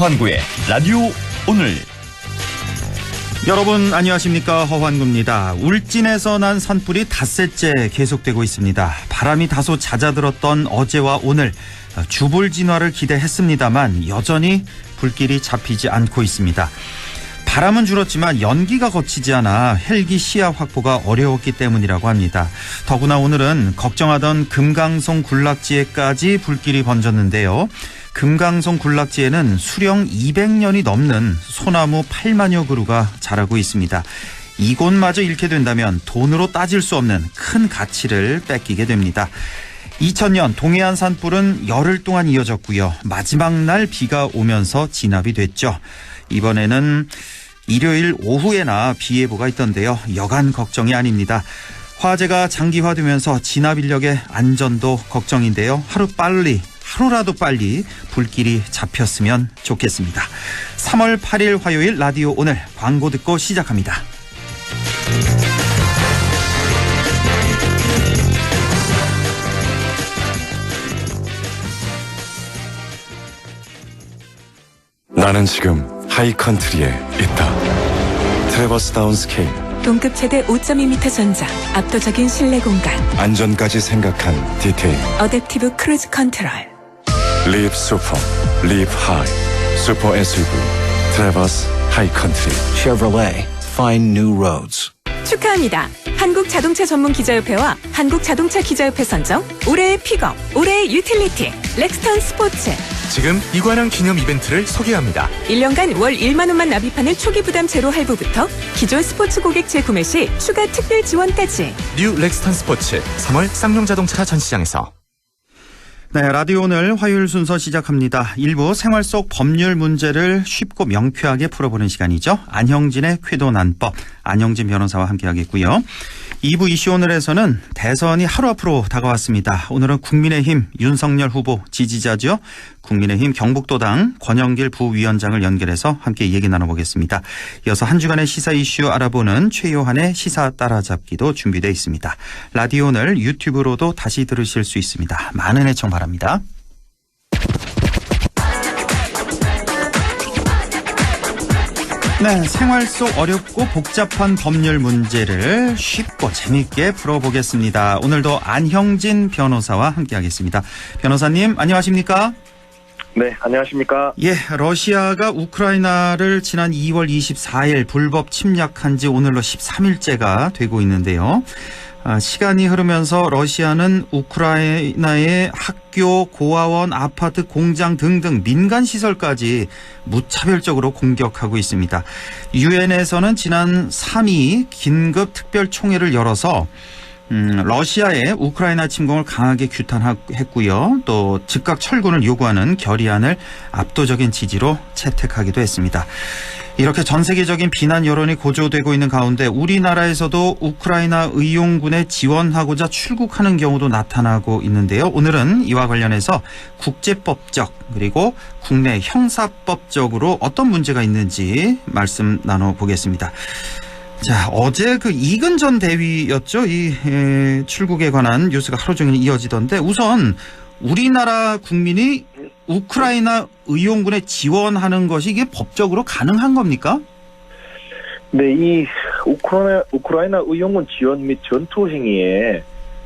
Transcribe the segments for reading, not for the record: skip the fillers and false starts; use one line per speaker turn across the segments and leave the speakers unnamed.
허환구의 라디오 오늘.
여러분 안녕하십니까, 허환구입니다. 울진에서 난 산불이 닷새째 계속되고 있습니다. 바람이 다소 잦아들었던 어제와 오늘 주불 진화를 기대했습니다만 여전히 불길이 잡히지 않고 있습니다. 바람은 줄었지만 연기가 거치지 않아 헬기 시야 확보가 어려웠기 때문이라고 합니다. 더구나 오늘은 걱정하던 금강송 군락지에까지 불길이 번졌는데요. 금강송 군락지에는 수령 200년이 넘는 소나무 8만여 그루가 자라고 있습니다. 이곳마저 잃게 된다면 돈으로 따질 수 없는 큰 가치를 뺏기게 됩니다. 2000년 동해안 산불은 열흘 동안 이어졌고요. 마지막 날 비가 오면서 진압이 됐죠. 이번에는 일요일 오후에나 비 예보가 있던데요. 여간 걱정이 아닙니다. 화재가 장기화되면서 진압 인력의 안전도 걱정인데요. 하루라도 빨리 불길이 잡혔으면 좋겠습니다. 3월 8일 화요일 라디오 오늘, 광고 듣고 시작합니다.
나는 지금 하이컨트리에 있다. 트래버스 다운 스케일,
동급 최대 5.2m 전자, 압도적인 실내 공간,
안전까지 생각한 디테일.
어댑티브 크루즈 컨트롤.
리브 슈퍼, 리브 하이, 슈퍼 SUV 트래버스 하이컨트리.
Chevrolet, find new roads.
축하합니다. 한국자동차 전문기자협회와 한국자동차기자협회 선정 올해의 픽업, 올해의 유틸리티 렉스턴 스포츠.
지금 이관왕 기념 이벤트를 소개합니다.
1년간 월 1만 원만 납입하는 초기 부담 제로 할부부터 기존 스포츠 고객 재구매 시 추가 특별 지원까지.
뉴 렉스턴 스포츠 3월 쌍용자동차 전시장에서.
네, 라디오 오늘 화요일 순서 시작합니다. 일부 생활 속 법률 문제를 쉽고 명쾌하게 풀어보는 시간이죠. 안형진의 쾌도난법, 안형진 변호사와 함께하겠고요. 2부 이슈 오늘에서는 대선이 하루 앞으로 다가왔습니다. 오늘은 국민의힘 윤석열 후보 지지자죠. 국민의힘 경북도당 권영길 부위원장을 연결해서 함께 얘기 나눠보겠습니다. 이어서 한 주간의 시사 이슈 알아보는 최요한의 시사 따라잡기도 준비되어 있습니다. 라디오 오늘 유튜브로도 다시 들으실 수 있습니다. 많은 애청 바랍니다. 네, 생활 속 어렵고 복잡한 법률 문제를 쉽고 재미있게 풀어보겠습니다. 오늘도 안형진 변호사와 함께하겠습니다. 변호사님 안녕하십니까?
네, 안녕하십니까?
예, 러시아가 우크라이나를 지난 2월 24일 불법 침략한 지 오늘로 13일째가 되고 있는데요. 시간이 흐르면서 러시아는 우크라이나의 학교, 고아원, 아파트, 공장 등등 민간 시설까지 무차별적으로 공격하고 있습니다. 유엔에서는 지난 3일 긴급 특별 총회를 열어서 러시아의 우크라이나 침공을 강하게 규탄했고요. 또 즉각 철군을 요구하는 결의안을 압도적인 지지로 채택하기도 했습니다. 이렇게 전 세계적인 비난 여론이 고조되고 있는 가운데 우리나라에서도 우크라이나 의용군에 지원하고자 출국하는 경우도 나타나고 있는데요. 오늘은 이와 관련해서 국제법적 그리고 국내 형사법적으로 어떤 문제가 있는지 말씀 나눠보겠습니다. 자, 어제 그 이근 전 대위였죠. 이 출국에 관한 뉴스가 하루 종일 이어지던데, 우선 우리나라 국민이 우크라이나 의용군에 지원하는 것이 이게 법적으로 가능한 겁니까?
네, 이 우크라이나 의용군 지원 및 전투 행위의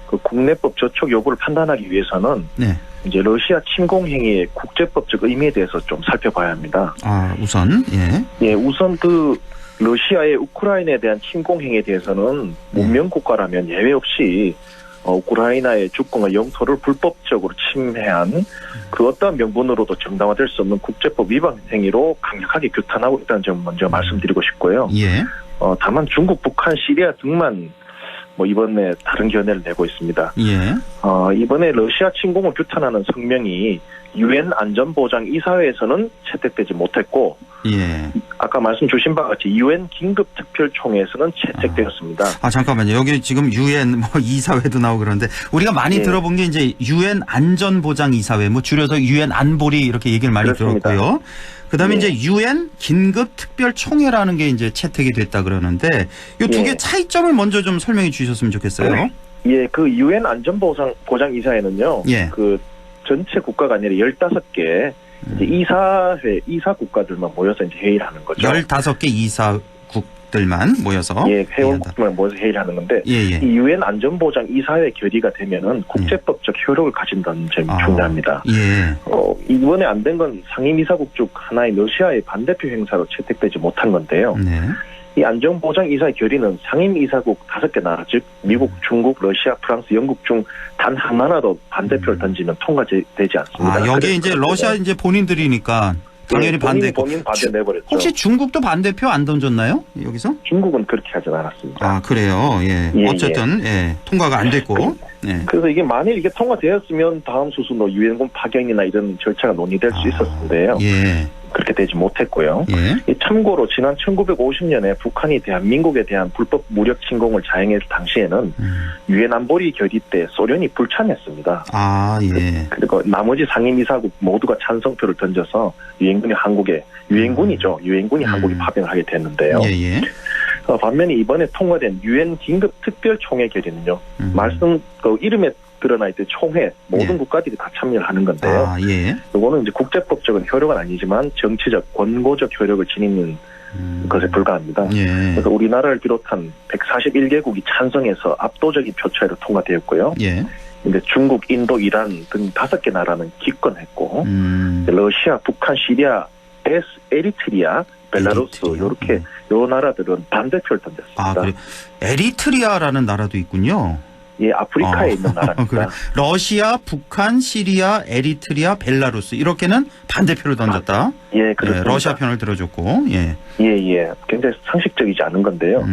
그 국내법 저촉 여부를 판단하기 위해서는
네.
이제 러시아 침공 행위의 국제법적 의미에 대해서 좀 살펴봐야 합니다.
우선 예,
우선 그 러시아의 우크라이나에 대한 침공 행위에 대해서는 문명 국가라면 예외 없이 우크라이나의 주권과 영토를 불법적으로 침해한 그 어떠한 명분으로도 정당화될 수 없는 국제법 위반 행위로 강력하게 규탄하고 있다는 점 먼저 말씀드리고 싶고요.
예.
다만 중국, 북한, 시리아 등만 이번에 다른 견해를 내고 있습니다.
예.
이번에 러시아 침공을 규탄하는 성명이 유엔 안전보장 이사회에서는 채택되지 못했고,
예.
아까 말씀 주신 바와 같이 유엔 긴급 특별총회에서는 채택되었습니다.
잠깐만요. 여기 지금 유엔 이사회도 나오고 그러는데 우리가 많이 들어본 게 이제 유엔 안전보장 이사회, 줄여서 유엔 안보리 이렇게 얘기를 많이
그렇습니다.
들었고요. 그다음에 이제 유엔 긴급 특별총회라는 게 이제 채택이 됐다 그러는데 이 두 개 차이점을 먼저 좀 설명해 주셨으면 좋겠어요.
예, 그 유엔 안전보장 이사회는요.
예.
그 전체 국가가 아니라 15개 이제 이사 국가들만 모여서 이제 회의를 하는 거죠.
15개 이사국들만 모여서
예, 회원국들만 모여서 회의를 하는 건데
예.
이 유엔 안전보장 이사회 결의가 되면은 국제법적 효력을 가진다는 점이 중요합니다.
예.
이번에 안 된 건 상임이사국 중 하나인 러시아의 반대표 행사로 채택되지 못한 건데요.
네.
이 안전보장 이사회 결의는 상임이사국 5개 나라, 즉 미국, 중국, 러시아, 프랑스, 영국 중 단 하나라도 반대표를 던지면 통과되지 않습니다.
여기에 이제 러시아 이제 본인들이니까 당연히 반대고.
본인 반대 내버렸죠.
혹시 중국도 반대표 안 던졌나요? 여기서?
중국은 그렇게 하진 않았습니다.
아, 그래요. 예. 어쨌든 통과가 안 됐고. 네.
그래서 이게 만일 이게 통과되었으면 다음 수순으로 유엔군 파견이나 이런 절차가 논의될 수 있었는데요.
예.
그렇게 되지 못했고요.
예.
참고로 지난 1950년에 북한이 대한민국에 대한 불법 무력 침공을 자행했을 당시에는 유엔 안보리 결의 때 소련이 불참했습니다.
아, 예.
그리고 나머지 상임이사국 모두가 찬성표를 던져서 유엔군이 한국에 유엔군이 한국에 파병을 하게 됐는데요.
예.
반면에 이번에 통과된 유엔 긴급 특별총회 결의는요. 말씀 이름에 드러나 있듯 총회 모든 국가들이 다 참여를 하는 건데요.
아, 예.
이거는 이제 국제법적인 효력은 아니지만 정치적 권고적 효력을 지니는 것에 불과합니다.
예.
그래서 우리나라를 비롯한 141개국이 찬성해서 압도적인 표차로 통과되었고요.
예.
이제 중국, 인도, 이란 등 5개 나라는 기권했고, 러시아, 북한, 시리아, 에리트리아, 벨라루스 이렇게 요 나라들은 반대표를 던졌습니다.
아, 그래. 에리트리아라는 나라도 있군요.
예, 아프리카에 있는 나라입니다.
그래. 러시아, 북한, 시리아, 에리트리아, 벨라루스 이렇게는 반대표를 던졌다.
예, 그렇습니다.
러시아 편을 들어줬고, 예.
예. 굉장히 상식적이지 않은 건데요.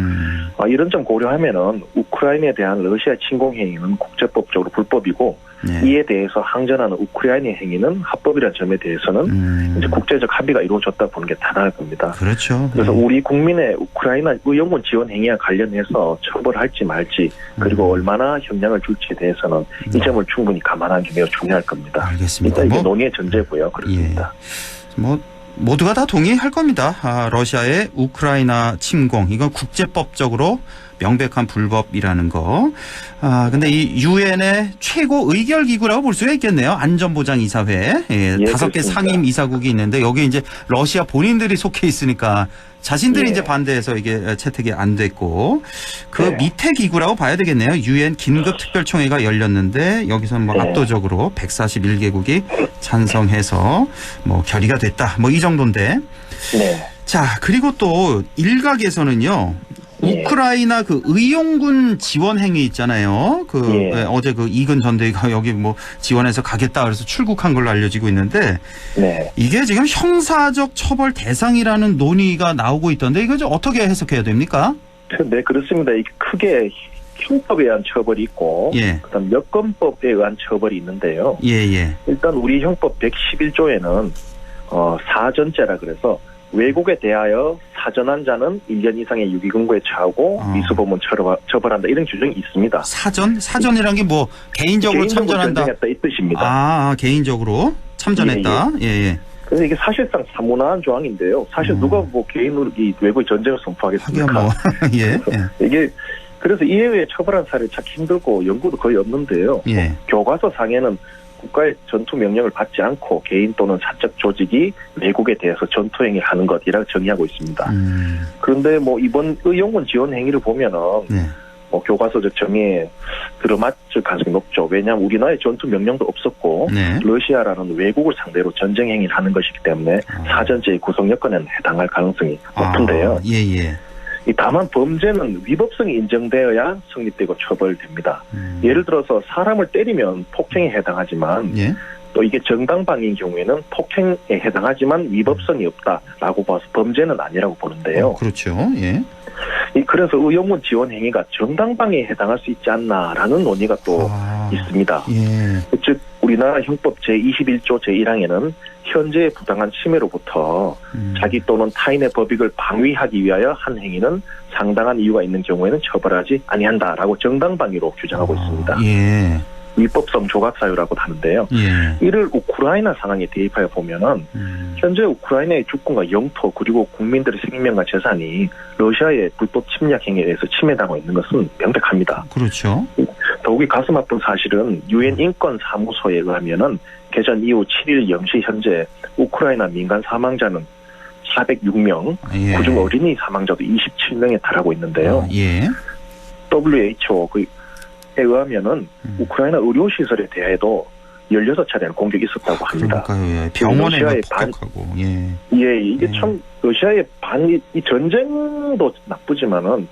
이런 점 고려하면은 우크라이나에 대한 러시아 침공 행위는 국제법적으로 불법이고, 이에 대해서 항전하는 우크라이나의 행위는 합법이라는 점에 대해서는 이제 국제적 합의가 이루어졌다 보는 게 타당할 겁니다.
그렇죠.
그래서 우리 국민의 우크라이나 의용군 지원 행위와 관련해서 처벌할지 말지 그리고 얼마나 형량을 줄지에 대해서는 이 점을 충분히 감안하는 게 매우 중요할 겁니다.
알겠습니다.
이게 논의의 전제고요. 그렇습니다.
모두가 다 동의할 겁니다. 러시아의 우크라이나 침공 이건 국제법적으로 명백한 불법이라는 거. 근데 이 유엔의 최고 의결 기구라고 볼 수가 있겠네요. 안전보장이사회. 5개 상임 이사국이 있는데 여기 이제 러시아 본인들이 속해 있으니까 자신들이 이제 반대해서 이게 채택이 안 됐고 그 밑에 기구라고 봐야 되겠네요. 유엔 긴급 특별총회가 열렸는데 여기서는 압도적으로 141개국이 찬성해서 결의가 됐다. 이 정도인데. 자, 그리고 또 일각에서는요. 우크라이나 그 의용군 지원 행위 있잖아요. 어제 그 이근 전대위가 여기 지원해서 가겠다 그래서 출국한 걸로 알려지고 있는데 이게 지금 형사적 처벌 대상이라는 논의가 나오고 있던데 이거 좀 어떻게 해석해야 됩니까? 네,
그렇습니다. 이게 크게 형법에 의한 처벌이 있고 그다음 여건법에 의한 처벌이 있는데요. 일단 우리 형법 111조에는 사전죄라 그래서 외국에 대하여 사전한 자는 1년 이상의 유기금고에 처하고 미수범은 처벌한다 이런 규정이 있습니다.
사전이란 게 개인적으로 참전한다.
전쟁했다 이 뜻입니다.
개인적으로 참전했다.
그래서 이게 사실상 사문화한 조항인데요. 사실 누가 개인으로 이 외국의 전쟁을 선포하겠습니까? 이게 그래서 이에 의해 처벌한 사례 찾기 힘들고 연구도 거의 없는데요. 교과서 상에는 국가의 전투 명령을 받지 않고 개인 또는 사적 조직이 외국에 대해서 전투 행위를 하는 것이라고 정의하고 있습니다. 그런데 이번 의용군 지원 행위를 보면은 교과서적 정의에 들어맞을 가능성이 높죠. 왜냐하면 우리나라에 전투 명령도 없었고 러시아라는 외국을 상대로 전쟁 행위를 하는 것이기 때문에 사전죄의 구성 여건에는 해당할 가능성이 높은데요. 다만 범죄는 위법성이 인정되어야 성립되고 처벌됩니다. 예를 들어서 사람을 때리면 폭행에 해당하지만 또 이게 정당방위인 경우에는 폭행에 해당하지만 위법성이 없다라고 봐서 범죄는 아니라고 보는데요.
그렇죠.
그래서 의용군 지원 행위가 정당방위에 해당할 수 있지 않나라는 논의가 또 있습니다. 즉 우리나라 형법 제21조 제1항에는 현재의 부당한 침해로부터 자기 또는 타인의 법익을 방위하기 위하여 한 행위는 상당한 이유가 있는 경우에는 처벌하지 아니한다라고 정당방위로 규정하고 있습니다. 위법성 조각사유라고 하는데요. 이를 우크라이나 상황에 대입하여 보면은 현재 우크라이나의 주권과 영토 그리고 국민들의 생명과 재산이 러시아의 불법 침략 행위에 의해서 침해당하고 있는 것은 명백합니다.
그렇죠.
더욱이 가슴 아픈 사실은 유엔 인권 사무소에 의하면은 개전 이후 7일 0시 현재 우크라이나 민간 사망자는 406명,
예.
그중 어린이 사망자도 27명에 달하고 있는데요.
예.
WHO에 의하면은 우크라이나 의료시설에 대해도 16차례는 공격이 있었다고 합니다.
그러니까요. 예. 병원에
러시아의
폭격하고. 예.
예, 이게 참 러시아의 이 전쟁도 나쁘지만은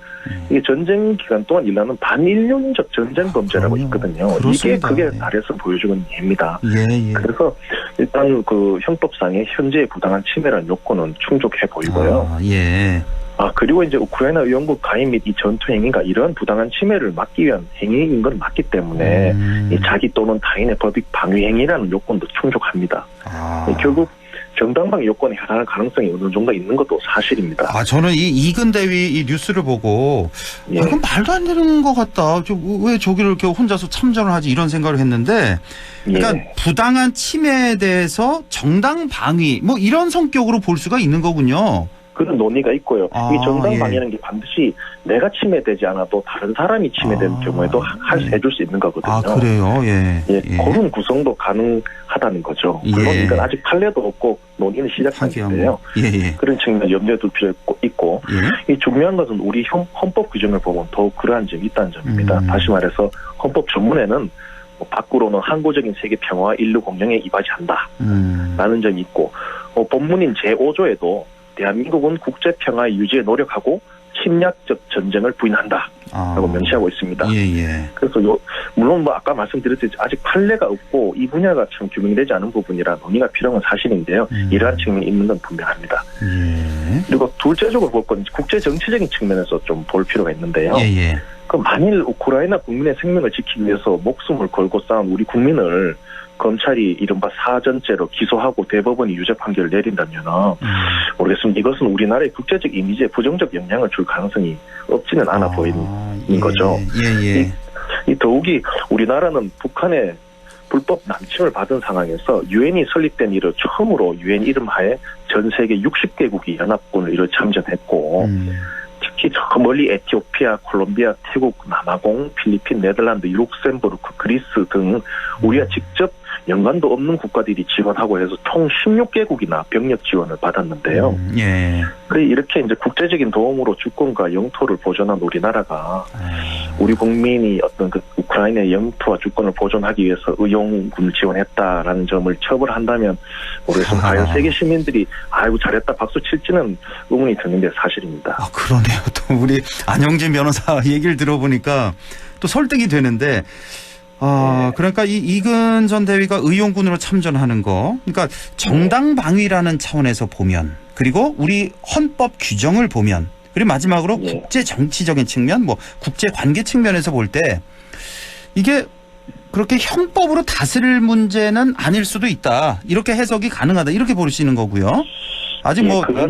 이게 전쟁 기간 동안 일어나는 반인륜적 전쟁 범죄라고
그럼요.
있거든요.
그렇습니다.
이게 그게
예.
달에서 보여주는 예입니다.
예.
그래서 일단 그 형법상의 현재의 부당한 침해라는 요건은 충족해 보이고요.
아, 예.
그리고 이제 우크라이나 의원국 가입 및 이 전투 행위가 이러한 부당한 침해를 막기 위한 행위인 건 맞기 때문에 이 자기 또는 타인의 법익 방위 행위라는 요건도 충족합니다. 결국 정당방위 요건에 해당할 가능성이 어느 정도 있는 것도 사실입니다.
저는 이 이근대위 이 뉴스를 보고
예.
이건 말도 안 되는 것 같다. 왜 저기를 이렇게 혼자서 참전을 하지 이런 생각을 했는데 그러니까
예.
부당한 침해에 대해서 정당 방위 뭐 이런 성격으로 볼 수가 있는 거군요.
그런 논의가 있고요. 이 정당
예.
방위라는 게 반드시 내가 침해되지 않아도 다른 사람이 침해되는 경우에도 해줄 수 있는 거거든요.
그래요? 예.
그런 구성도 가능하다는 거죠. 물론 이건 아직 판례도 없고 논의는 시작하는데요.
예.
그런 측면 염두에 둘 필요 있고 이 중요한 것은 우리 헌법 규정을 보면 더욱 그러한 점이 있다는 점입니다. 다시 말해서 헌법 전문에는 밖으로는 항구적인 세계 평화와 인류 공영에 이바지한다 라는 점이 있고 본문인 제5조에도 대한민국은 국제평화의 유지에 노력하고 침략적 전쟁을 부인한다 라고 명시하고 있습니다.
예.
그래서 물론 아까 말씀드렸듯이 아직 판례가 없고 이 분야가 참 규명되지 않은 부분이라 논의가 필요한 건 사실인데요. 이러한 측면이 있는 건 분명합니다. 그리고 둘째적으로 볼 건 국제 정치적인 측면에서 좀 볼 필요가 있는데요. 그 만일 우크라이나 국민의 생명을 지키기 위해서 목숨을 걸고 싸운 우리 국민을 검찰이 이른바 사전죄로 기소하고 대법원이 유죄 판결을 내린다면 모르겠습니다. 이것은 우리나라의 국제적 이미지에 부정적 영향을 줄 가능성이 없지는 않아 보이는 거죠. 이 더욱이 우리나라는 북한의 불법 남침을 받은 상황에서 유엔이 설립된 이후 처음으로 유엔 이름 하에 전 세계 60개국이 연합군을 이뤄 참전했고 특히 저 멀리 에티오피아, 콜롬비아, 태국, 남아공, 필리핀, 네덜란드, 룩셈부르크, 그리스 등 우리가 직접 연관도 없는 국가들이 지원하고 해서 총 16개국이나 병력 지원을 받았는데요. 이렇게 이제 국제적인 도움으로 주권과 영토를 보존한 우리나라가 우리 국민이 어떤 그 우크라이나의 영토와 주권을 보존하기 위해서 의용군을 지원했다라는 점을 처벌한다면 모르겠습니다. 과연 세계 시민들이 아이고 잘했다 박수 칠지는 의문이 드는 게 사실입니다.
그러네요. 또 우리 안영진 변호사 얘기를 들어보니까 또 설득이 되는데 그러니까 이 이근 전 대위가 의용군으로 참전하는 거, 그러니까 정당 방위라는 차원에서 보면, 그리고 우리 헌법 규정을 보면, 그리고 마지막으로 국제 정치적인 측면, 뭐 국제 관계 측면에서 볼 때 이게 그렇게 형법으로 다스릴 문제는 아닐 수도 있다. 이렇게 해석이 가능하다. 이렇게 보시는 거고요. 아직
그런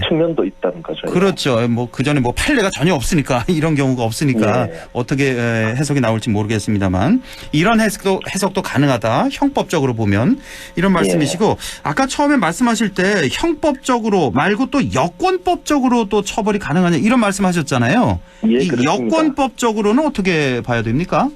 측면도 있다는 거죠.
그렇죠. 그 전에 판례가 전혀 없으니까 이런 경우가 없으니까 어떻게 해석이 나올지 모르겠습니다만 이런 해석도 가능하다. 형법적으로 보면 이런 말씀이시고 아까 처음에 말씀하실 때 형법적으로 말고 또 여권법적으로 또 처벌이 가능하냐 이런 말씀하셨잖아요. 이 여권법적으로는 어떻게 봐야 됩니까?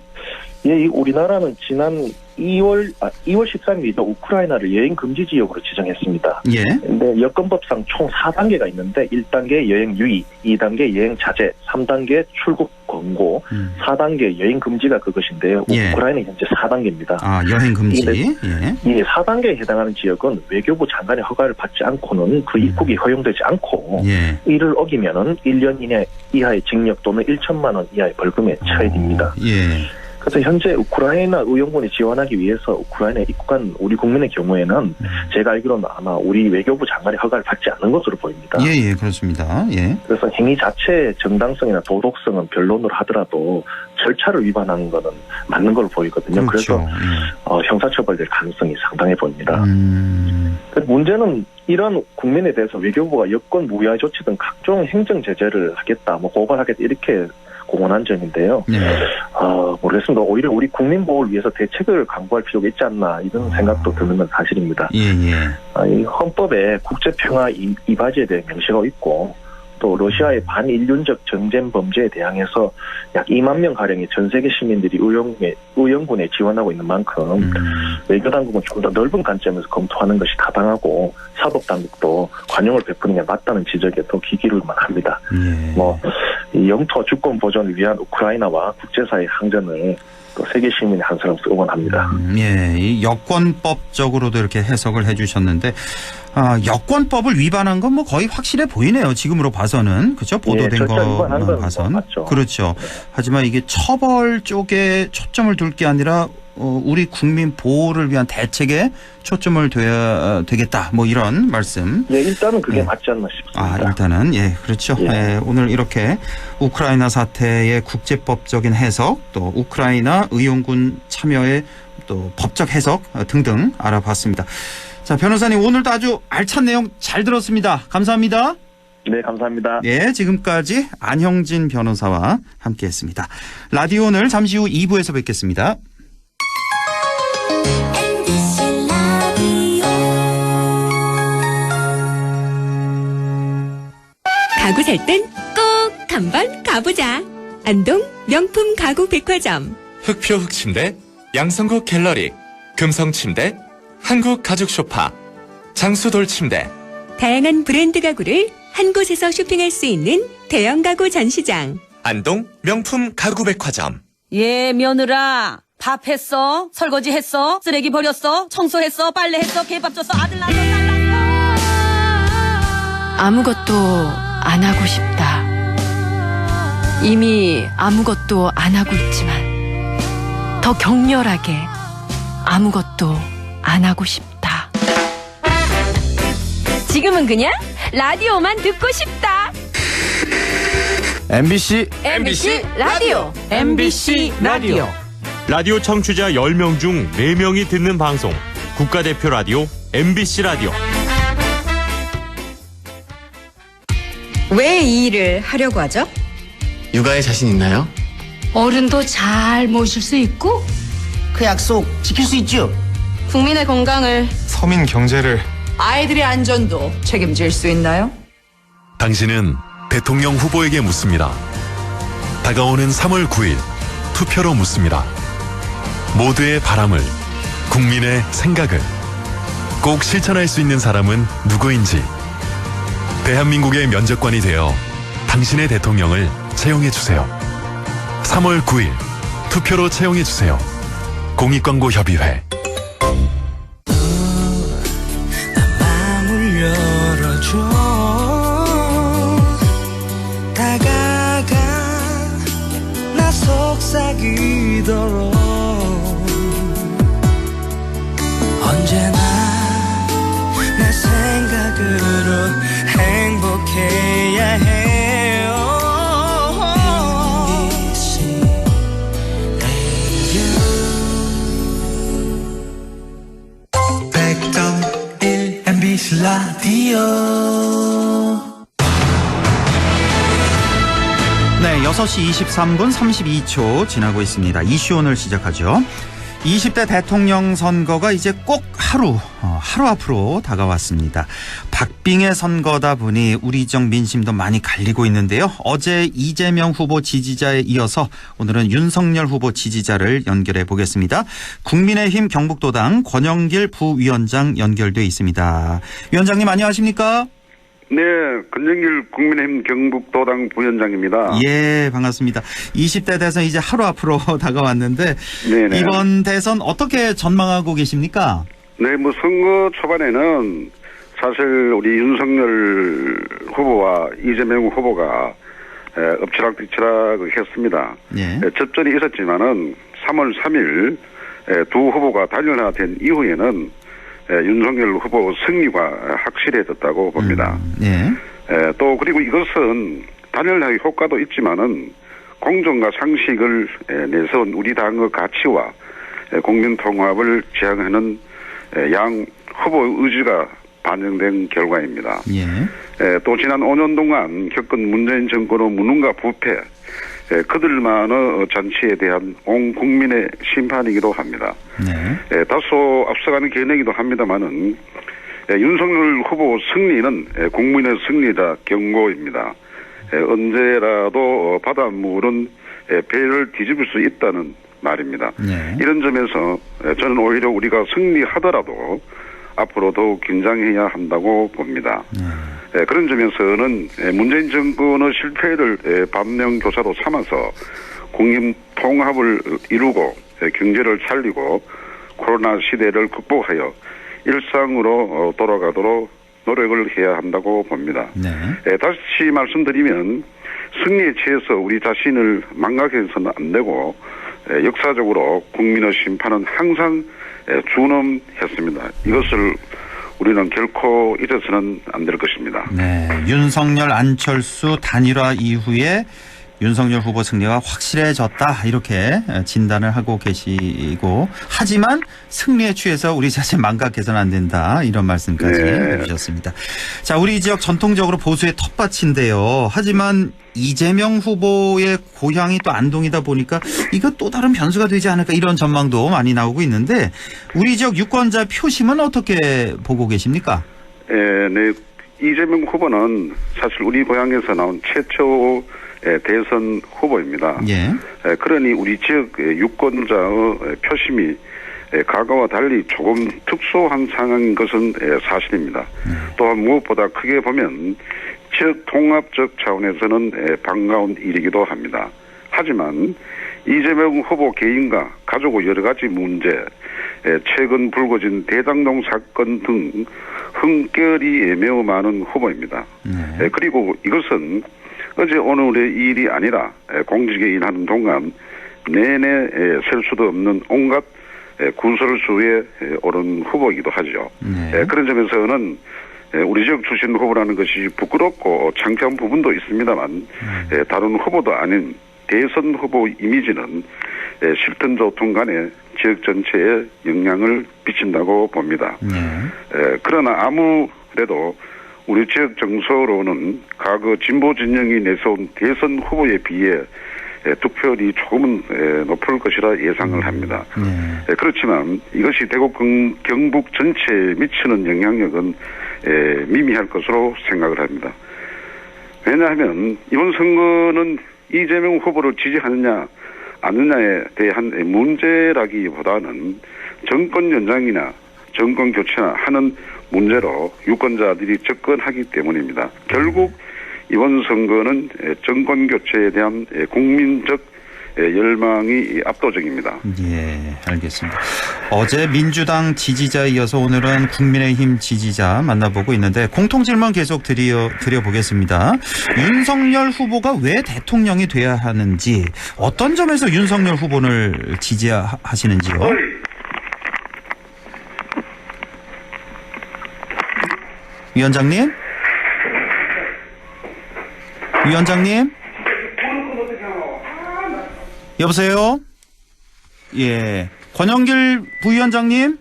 우리나라는 지난 2월 13일이죠. 우크라이나를 여행 금지 지역으로 지정했습니다. 근데 여권법상 총 4단계가 있는데 1단계 여행 유의, 2단계 여행 자제, 3단계 출국 권고, 4단계 여행 금지가 그것인데요. 우크라이나는 현재 4단계입니다.
여행 금지.
4단계에 해당하는 지역은 외교부 장관의 허가를 받지 않고는 그 입국이 허용되지 않고 이를 어기면은 1년 이하의 징역 또는 1천만 원 이하의 벌금에 처해집니다. 그래서 현재 우크라이나 의용군이 지원하기 위해서 우크라이나에 입국한 우리 국민의 경우에는 제가 알기로는 아마 우리 외교부 장관의 허가를 받지 않는 것으로 보입니다.
그렇습니다.
그래서 행위 자체의 정당성이나 도덕성은 변론으로 하더라도 절차를 위반하는 것은 맞는 걸로 보이거든요. 그래서 형사처벌될 가능성이 상당해 보입니다. 문제는 이런 국민에 대해서 외교부가 여권 무효화 조치 등 각종 행정 제재를 하겠다, 고발하겠다 이렇게 공언한 점인데요. 모르겠습니다. 오히려 우리 국민 보호를 위해서 대책을 강구할 필요가 있지 않나 이런 생각도 드는 건 사실입니다. 이 헌법에 국제평화 이바지에 대해 명시가 있고 또 러시아의 반인륜적 전쟁 범죄에 대항해서 약 2만 명 가량의 전 세계 시민들이 의용군에 지원하고 있는 만큼 외교 당국은 좀 더 넓은 관점에서 검토하는 것이 타당하고 사법 당국도 관용을 베푸는 게 맞다는 지적에 더 귀기를만 합니다. 이 영토 주권 보존을 위한 우크라이나와 국제사회의 항전을 또 세계 시민의 한 사람으로서 응원합니다.
이 여권법적으로도 이렇게 해석을 해주셨는데 여권법을 위반한 건 뭐 거의 확실해 보이네요. 지금으로 봐서는 그렇죠. 보도된 것만 봐선
맞죠.
그렇죠. 하지만 이게 처벌 쪽에 초점을 둘 게 아니라 우리 국민 보호를 위한 대책에 초점을 둬야 되겠다. 뭐 이런 말씀.
일단은 그게 맞지 않나 싶습니다.
일단은 그렇죠. 오늘 이렇게 우크라이나 사태의 국제법적인 해석, 또 우크라이나 의용군 참여의 또 법적 해석 등등 알아봤습니다. 자, 변호사님 오늘도 아주 알찬 내용 잘 들었습니다. 감사합니다.
네, 감사합니다.
지금까지 안형진 변호사와 함께했습니다. 라디오 오늘 잠시 후 2부에서 뵙겠습니다.
가구 살 땐 꼭 한번 가보자. 안동 명품 가구 백화점.
흑표 흑침대, 양성국 갤러리, 금성침대, 한국 가죽 소파, 장수돌 침대.
다양한 브랜드 가구를 한 곳에서 쇼핑할 수 있는 대형 가구 전시장.
안동 명품 가구 백화점.
며느라. 밥 했어? 설거지 했어? 쓰레기 버렸어? 청소했어? 빨래했어? 개밥 줬어? 아들 낳았어? 딸 낳았어?
아무것도 안 하고 싶다. 이미 아무것도 안 하고 있지만 더 격렬하게 아무것도 안 하고 싶다.
지금은 그냥 라디오만 듣고 싶다.
MBC
라디오.
MBC 라디오. 라디오 청취자 10명 중 4명이 듣는 방송. 국가대표 라디오 MBC 라디오.
왜 이 일을 하려고 하죠?
육아에 자신 있나요?
어른도 잘 모실 수 있고
그 약속 지킬 수 있죠?
국민의 건강을,
서민 경제를,
아이들의 안전도 책임질 수 있나요?
당신은 대통령 후보에게 묻습니다. 다가오는 3월 9일 투표로 묻습니다. 모두의 바람을, 국민의 생각을 꼭 실천할 수 있는 사람은 누구인지, 대한민국의 면접관이 되어 당신의 대통령을 채용해주세요. 3월 9일 투표로 채용해주세요. 공익광고협의회.
마음을 열어줘. 다가가 나 속삭이도록. 언제나 내 생각으로 행복해야 해요. MBC 라디오.
6시 23분 32초 지나고 있습니다. 이슈 오늘 시작하죠. 20대 대통령 선거가 이제 꼭 하루 앞으로 다가왔습니다. 박빙의 선거다 보니 우리 지역 민심도 많이 갈리고 있는데요. 어제 이재명 후보 지지자에 이어서 오늘은 윤석열 후보 지지자를 연결해 보겠습니다. 국민의힘 경북도당 권영길 부위원장 연결돼 있습니다. 위원장님 안녕하십니까?
네, 권영길 국민의힘 경북도당 부위원장입니다.
반갑습니다. 20대 대선 이제 하루 앞으로 다가왔는데
네네.
이번 대선 어떻게 전망하고 계십니까?
네, 선거 초반에는 사실 우리 윤석열 후보와 이재명 후보가 엎치락뒤치락 했습니다. 접전이 있었지만은 3월 3일 두 후보가 단일화된 이후에는 윤석열 후보 승리가 확실해졌다고 봅니다. 또 그리고 이것은 단일화의 효과도 있지만은 공정과 상식을 내세운 우리 당의 가치와 국민 통합을 지향하는 양 후보의 의지가 반영된 결과입니다. 또 지난 5년 동안 겪은 문재인 정권의 무능과 부패, 그들만의 잔치에 대한 온 국민의 심판이기도 합니다. 다소 앞서가는 견해이기도 합니다만은 윤석열 후보 승리는 국민의 승리다 경고입니다. 언제라도 바닷물은 배를 뒤집을 수 있다는 말입니다.
네.
이런 점에서 저는 오히려 우리가 승리하더라도 앞으로 더욱 긴장해야 한다고 봅니다. 그런 점에서는 문재인 정권의 실패를 반면교사로 삼아서 국민 통합을 이루고 경제를 살리고 코로나 시대를 극복하여 일상으로 돌아가도록 노력을 해야 한다고 봅니다.
네.
다시 말씀드리면 승리에 취해서 우리 자신을 망각해서는 안 되고 역사적으로 국민의 심판은 항상 준엄했습니다. 이것을 우리는 결코 잊어서는 안 될 것입니다.
네, 윤석열 안철수 단일화 이후에 윤석열 후보 승리가 확실해졌다 이렇게 진단을 하고 계시고 하지만 승리에 취해서 우리 자신 망각해서는 안 된다 이런 말씀까지 해주셨습니다. 자, 우리 지역 전통적으로 보수의 텃밭인데요. 하지만 이재명 후보의 고향이 또 안동이다 보니까 이거 또 다른 변수가 되지 않을까 이런 전망도 많이 나오고 있는데 우리 지역 유권자 표심은 어떻게 보고 계십니까?
네. 이재명 후보는 사실 우리 고향에서 나온 최초 대선 후보입니다.
예.
그러니 우리 지역 유권자의 표심이 과거와 달리 조금 특수한 상황인 것은 사실입니다. 또한 무엇보다 크게 보면 지역 통합적 차원에서는 반가운 일이기도 합니다. 하지만 이재명 후보 개인과 가족 여러 가지 문제, 최근 불거진 대장동 사건 등 흥결이 매우 많은 후보입니다. 그리고 이것은 어제 오늘의 일이 아니라 공직에 일하는 동안 내내 셀 수도 없는 온갖 구설수에 오른 후보이기도 하죠. 그런 점에서는 우리 지역 출신 후보라는 것이 부끄럽고 창피한 부분도 있습니다만 다른 후보도 아닌 대선 후보 이미지는 실천조통 간에 지역 전체에 영향을 미친다고 봅니다. 그러나 아무래도 우리 지역 정서로는 과거 진보 진영이 내세운 대선 후보에 비해 득표율이 조금은 높을 것이라 예상을 합니다. 그렇지만 이것이 대구 경북 전체에 미치는 영향력은 미미할 것으로 생각을 합니다. 왜냐하면 이번 선거는 이재명 후보를 지지하느냐 않느냐에 대한 문제라기보다는 정권 연장이나 정권 교체나 하는 문제로 유권자들이 접근하기 때문입니다. 결국 이번 선거는 정권 교체에 대한 국민적 열망이 압도적입니다.
예, 알겠습니다. 어제 민주당 지지자에 이어서 오늘은 국민의힘 지지자 만나보고 있는데 공통질문 계속 드려보겠습니다. 윤석열 후보가 왜 대통령이 돼야 하는지 어떤 점에서 윤석열 후보를 지지하시는지요? 위원장님? 위원장님? 여보세요? 예. 권영길 부위원장님?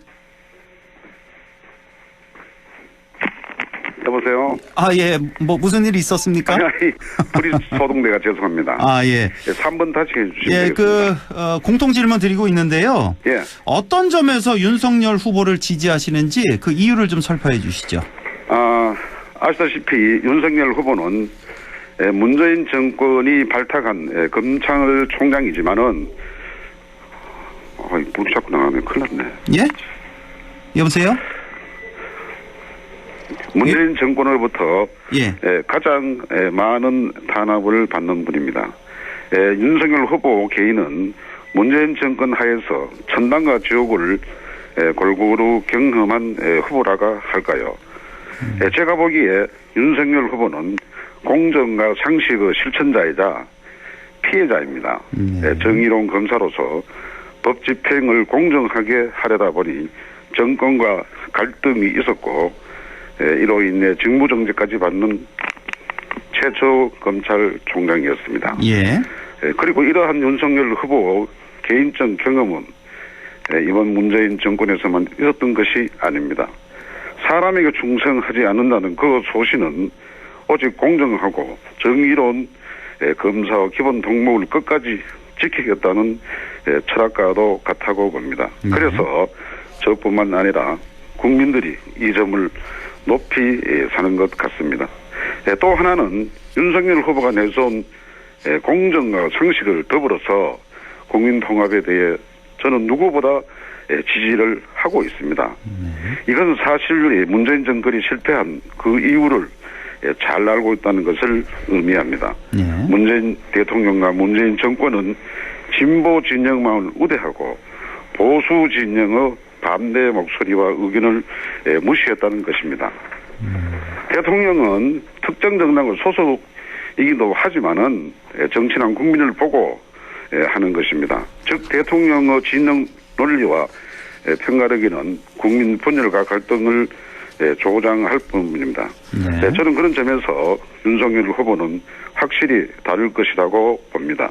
여보세요?
아, 예. 뭐, 무슨 일이 있었습니까?
우리 소동대가 죄송합니다.
아, 예.
3번 다시 해주시면
예,
되겠습니다.
공통질문 드리고 있는데요.
예.
어떤 점에서 윤석열 후보를 지지하시는지 그 이유를 좀 설명해 주시죠.
아시다시피 윤석열 후보는 문재인 정권이 발탁한 검찰총장이지만은 문이 자꾸 나가면 큰일 났네.
예? 여보세요?
문재인 정권으로부터 가장 많은 탄압을 받는 분입니다. 윤석열 후보 개인은 문재인 정권 하에서 천당과 지옥을 골고루 경험한 후보라가 할까요? 제가 보기에 윤석열 후보는 공정과 상식의 실천자이자 피해자입니다. 정의로운 검사로서 법 집행을 공정하게 하려다 보니 정권과 갈등이 있었고 이로 인해 직무정지까지 받는 최초 검찰총장이었습니다.
예.
그리고 이러한 윤석열 후보 개인적 경험은 이번 문재인 정권에서만 있었던 것이 아닙니다. 사람에게 충성하지 않는다는 그 소신은 오직 공정하고 정의로운 검사와 기본 동목을 끝까지 지키겠다는 철학과도 같다고 봅니다. 그래서 저뿐만 아니라 국민들이 이 점을 높이 사는 것 같습니다. 또 하나는 윤석열 후보가 내세운 공정과 상식을 더불어서 국민 통합에 대해 저는 누구보다 지지를 하고 있습니다. 이것은 사실 문재인 정권이 실패한 그 이유를 잘 알고 있다는 것을 의미합니다. 문재인 대통령과 문재인 정권은 진보 진영만을 우대하고 보수 진영의 반대 목소리와 의견을 무시했다는 것입니다. 대통령은 특정 정당의 소속이기도 하지만은 정치는 국민을 보고 하는 것입니다. 즉 대통령의 진영 논리와 편가르기는 국민 분열과 갈등을 조장할 뿐입니다. 저는 그런 점에서 윤석열 후보는 확실히 다를 것이라고 봅니다.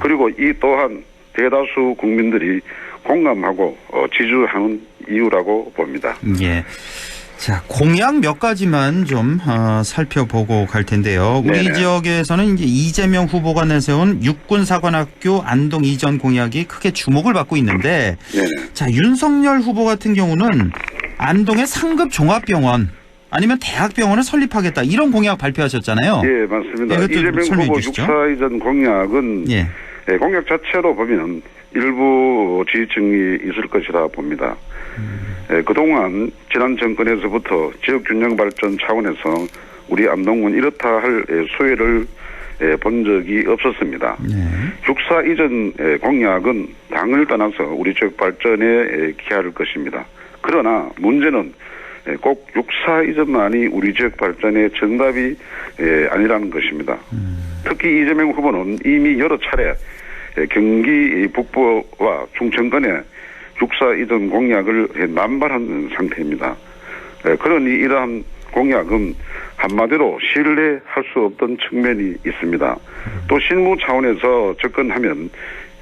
그리고 이 또한 대다수 국민들이 공감하고 지지하는 이유라고 봅니다.
예. 자, 공약 몇 가지만 좀 살펴보고 갈 텐데요. 우리
네네.
지역에서는 이제 이재명 후보가 내세운 육군사관학교 안동 이전 공약이 크게 주목을 받고 있는데,
네네.
자, 윤석열 후보 같은 경우는 안동의 상급 종합병원 아니면 대학병원을 설립하겠다 이런 공약 발표하셨잖아요.
예, 맞습니다.
이것도
이재명
설명해
후보
주시죠.
육사 이전 공약은
예.
공약 자체로 보면 일부 지지층이 있을 것이라 봅니다. 그동안 지난 정권에서부터 지역 균형 발전 차원에서 우리 안동은 이렇다 할 수혜를 본 적이 없었습니다. 육사 이전 공약은 당을 떠나서 우리 지역 발전에 기여할 것입니다. 그러나 문제는 꼭 육사 이전만이 우리 지역 발전의 정답이 아니라는 것입니다. 특히 이재명 후보는 이미 여러 차례 경기 북부와 충청권에 육사 이전 공약을 남발한 상태입니다. 그러니 이러한 공약은 한마디로 신뢰할 수 없던 측면이 있습니다. 또 실무 차원에서 접근하면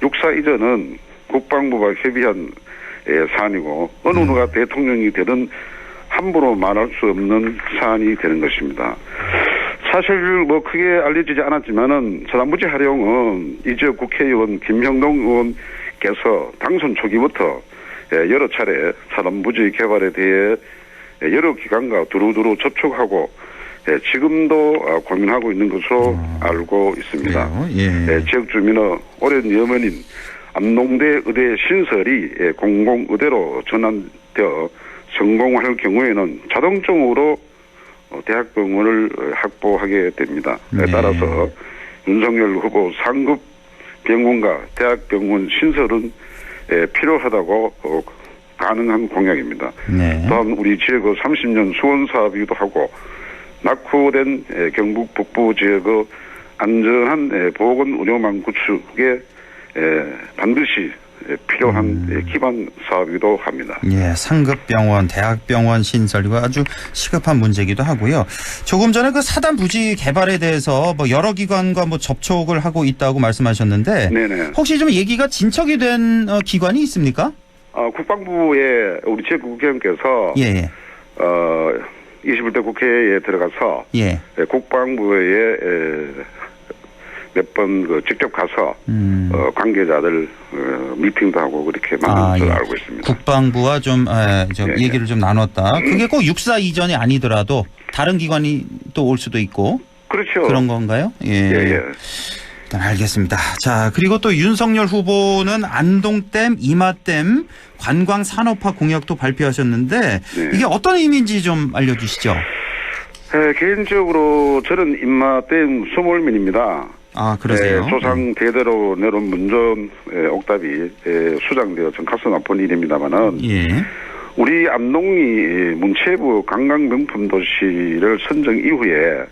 육사 이전은 국방부가 협의한 사안이고 어느 누가 대통령이 되든 함부로 말할 수 없는 사안이 되는 것입니다. 사실 뭐 크게 알려지지 않았지만은 사단부지 활용은 이 지역 국회의원 김형동 의원께서 당선 초기부터 여러 차례 사단부지 개발에 대해 여러 기관과 두루두루 접촉하고 지금도 고민하고 있는 것으로 알고 있습니다.
예.
지역 주민의 오랜 염원인 안동대 의대 신설이 공공의대로 전환되어 성공할 경우에는 자동적으로 대학병원을 확보하게 됩니다. 따라서 윤석열 후보 상급 병원과 대학병원 신설은 필요하다고 가능한 공약입니다. 또한 우리 지역의 30년 수원 사업이기도 하고 낙후된 경북 북부 지역의 안전한 보건 의료망 구축에 반드시 필요한 기반 사업이기도 합니다.
예, 상급병원, 대학병원 신설 이거 아주 시급한 문제이기도 하고요. 조금 전에 그 사단 부지 개발에 대해서 뭐 여러 기관과 뭐 접촉을 하고 있다고 말씀하셨는데,
네네.
혹시 좀 얘기가 진척이 된 기관이 있습니까?
국방부에 우리 지역 국회의원께서
예.
21대 국회에 들어가서
예.
국방부에 몇 번 직접 가서 관계자들 미팅도 하고 그렇게 만난 것으로 알고 있습니다.
국방부와 좀 얘기를 좀 나눴다. 그게 꼭 육사 이전이 아니더라도 다른 기관이 또 올 수도 있고.
그렇죠.
그런 건가요? 예. 일단 알겠습니다. 자, 그리고 또 윤석열 후보는 안동댐, 이마댐 관광 산업화 공약도 발표하셨는데 이게 어떤 의미인지 좀 알려주시죠.
개인적으로 저는 임마댐 소몰민입니다.
아, 그러세요?
조상 대대로 내려온 문전 옥답이 수장되어 전 가슴 아픈 일입니다만은 우리 안동이 문체부 관광명품 도시를 선정 이후에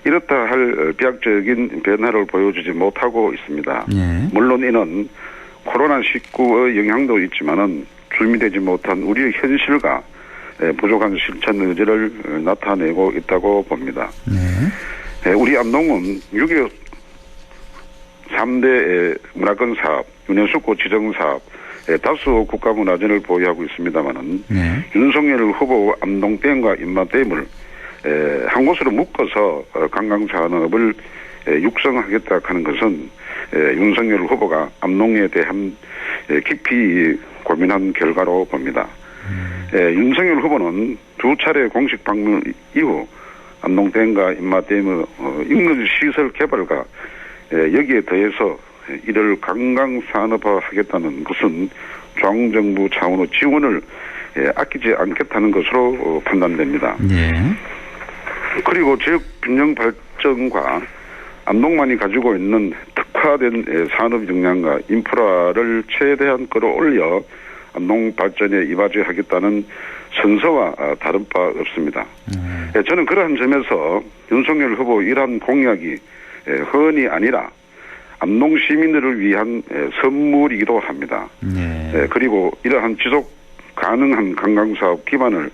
이렇다 할 비약적인 변화를 보여주지 못하고 있습니다. 물론 이는 코로나19의 영향도 있지만은 준비되지 못한 우리의 현실과 부족한 실천 의지를 나타내고 있다고 봅니다. 우리 안동은 6.25 3대 문화권 사업, 유네스코 지정 사업, 다수 국가문화재를 보유하고 있습니다만은 윤석열 후보 안동댐과 임마댐을 한 곳으로 묶어서 관광산업을 육성하겠다 하는 것은 윤석열 후보가 안동에 대한 깊이 고민한 결과로 봅니다. 윤석열 후보는 두 차례 공식 방문 이후 안동댐과 인마댐의 인근 시설 개발과 여기에 더해서 이를 관광산업화하겠다는 것은 중앙정부 차원의 지원을 아끼지 않겠다는 것으로 판단됩니다.
네.
그리고 지역 균형 발전과 안동만이 가지고 있는 특화된 산업 역량과 인프라를 최대한 끌어올려 안동 발전에 이바지하겠다는 선서와 다른 바 없습니다. 저는 그러한 점에서 윤석열 후보 이러한 공약이 허언이 아니라 안동 시민들을 위한 선물이기도 합니다.
네.
그리고 이러한 지속 가능한 관광사업 기반을